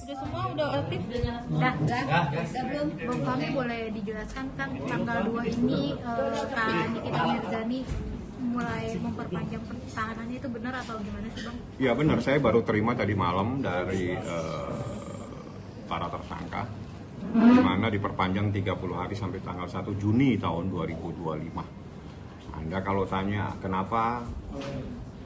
Udah semua udah aktif? Udah belum? Bang Fahmi boleh dijelaskan kan tanggal 2 ini Kak Nikita Mirzani mulai memperpanjang pertahanannya, itu benar atau gimana sih Bang? Ya benar, saya baru terima tadi malam dari para tersangka, di mana diperpanjang 30 hari sampai tanggal 1 Juni tahun 2025. Anda kalau tanya kenapa,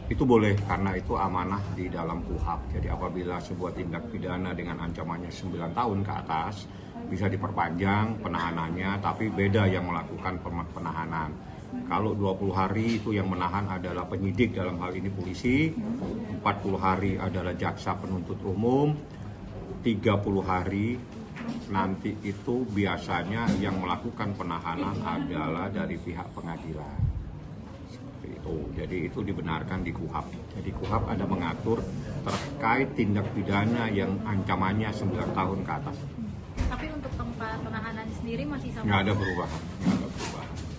itu boleh, karena itu amanah di dalam KUHP. Jadi apabila sebuah tindak pidana dengan ancamannya 9 tahun ke atas, bisa diperpanjang penahanannya, tapi beda yang melakukan penahanan. Kalau 20 hari itu yang menahan adalah penyidik, dalam hal ini polisi, 40 hari adalah jaksa penuntut umum, 30 hari nanti itu biasanya yang melakukan penahanan adalah dari pihak pengadilan. Jadi itu dibenarkan di KUHP. Jadi KUHP ada mengatur terkait tindak pidana yang ancamannya 9 tahun ke atas. Tapi untuk tempat penahanan sendiri masih sama? Nggak ada perubahan.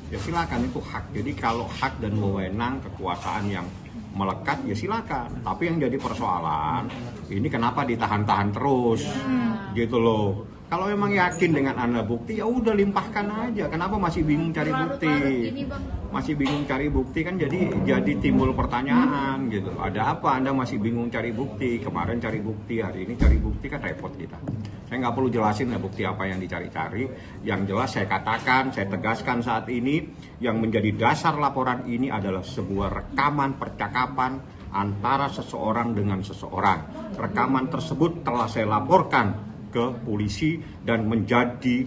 Ya silakan, itu hak. Jadi kalau hak dan wewenang kekuasaan yang melekat ya silakan. Tapi yang jadi persoalan ini kenapa ditahan-tahan terus, gitu loh. Kalau memang yakin dengan Anda bukti, ya udah limpahkan aja. Kenapa masih bingung cari bukti? Masih bingung cari bukti kan jadi timbul pertanyaan gitu. Ada apa Anda masih bingung cari bukti? Kemarin cari bukti, hari ini cari bukti, kan repot kita. Saya nggak perlu jelasin ya bukti apa yang dicari-cari. Yang jelas saya katakan, saya tegaskan saat ini, yang menjadi dasar laporan ini adalah sebuah rekaman percakapan antara seseorang dengan seseorang. Rekaman tersebut telah saya laporkan ke polisi dan menjadi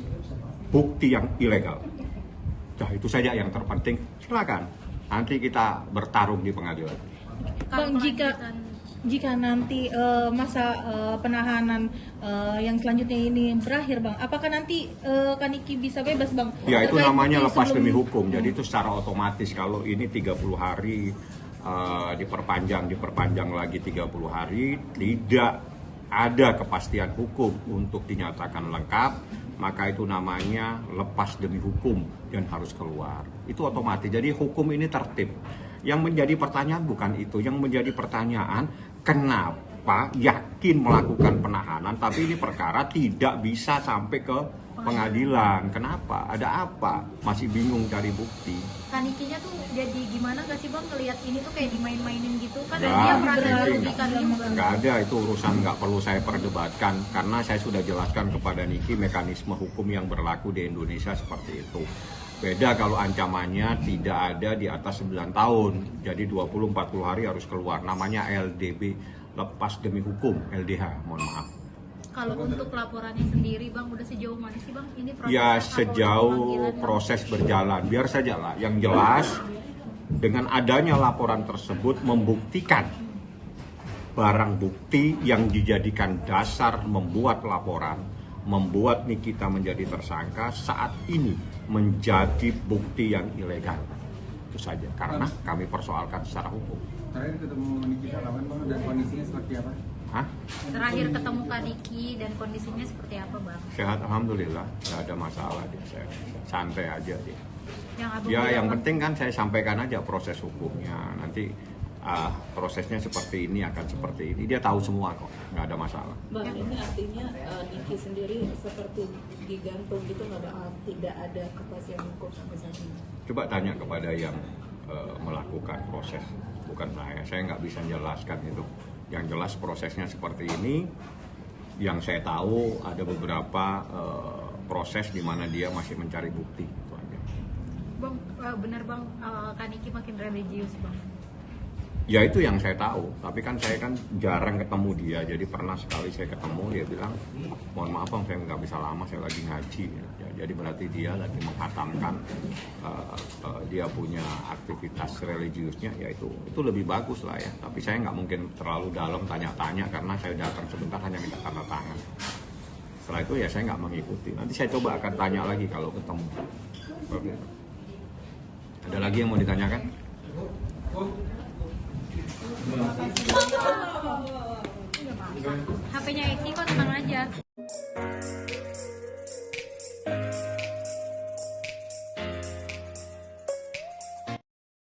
bukti yang ilegal. Nah, itu saja yang terpenting. Silakan, nanti kita bertarung di pengadilan. Bang, jika nanti masa penahanan yang selanjutnya ini berakhir, Bang, apakah nanti Kak Niki bisa bebas, Bang? Ya, itu namanya lepas demi hukum. Jadi itu secara otomatis. Kalau ini 30 hari diperpanjang lagi 30 hari, tidak ada kepastian hukum untuk dinyatakan lengkap, maka itu namanya lepas demi hukum dan harus keluar. Itu otomatis. Jadi hukum ini tertib. Yang menjadi pertanyaan bukan itu. Yang menjadi pertanyaan, kenapa yakin melakukan penahanan tapi ini perkara tidak bisa sampai ke pengadilan? Kenapa? Ada apa? Masih bingung cari bukti. Kanikinya tuh jadi gimana gak sih Bang ngelihat ini tuh kayak dimain-mainin gitu kan? Ya, dia merasa dirugikan juga. Nggak ada, itu urusan nggak perlu saya perdebatkan karena saya sudah jelaskan kepada Niki mekanisme hukum yang berlaku di Indonesia seperti itu. Beda kalau ancamannya tidak ada di atas 9 tahun, jadi 20-40 hari harus keluar. Namanya LDB, lepas demi hukum, LDH, mohon maaf. Kalau untuk laporannya sendiri Bang, udah sejauh mana sih Bang ini proses? Ya sejauh proses berjalan, biar saja lah. Yang jelas dengan adanya laporan tersebut membuktikan barang bukti yang dijadikan dasar membuat laporan, membuat Nikita menjadi tersangka saat ini menjadi bukti yang ilegal. Itu saja, karena kami persoalkan secara hukum. Terakhir ketemu Nikita kapan Bang, dan kondisinya seperti apa? Hah? Terakhir ketemu Kak Niki dan kondisinya seperti apa Bang? Sehat, alhamdulillah, nggak ada masalah dia. Saya santai aja dia. Yang penting kan saya sampaikan aja proses hukumnya. Nanti prosesnya seperti ini, akan seperti ini. Dia tahu semua kok, nggak ada masalah. Bang, ini artinya Niki sendiri seperti digantung gitu, tidak ada kepastian hukum sampai saat ini? Coba tanya kepada yang melakukan proses, bukan saya. Saya nggak bisa menjelaskan itu. Yang jelas prosesnya seperti ini. Yang saya tahu ada beberapa proses di mana dia masih mencari bukti. Itu aja. Bang, benar Bang, Kak Niki makin religius Bang? Ya itu yang saya tahu, tapi kan saya kan jarang ketemu dia, jadi pernah sekali saya ketemu, dia bilang, mohon maaf Bang, saya nggak bisa lama, saya lagi ngaji. Ya, jadi berarti dia lagi menghatamkan, dia punya aktivitas religiusnya, ya itu lebih bagus lah ya. Tapi saya nggak mungkin terlalu dalam tanya-tanya, karena saya datang sebentar hanya minta tanda tangan. Setelah itu ya saya nggak mengikuti, nanti saya coba akan tanya lagi kalau ketemu. Ada lagi yang mau ditanyakan? HP-nya Eki kok tenang aja.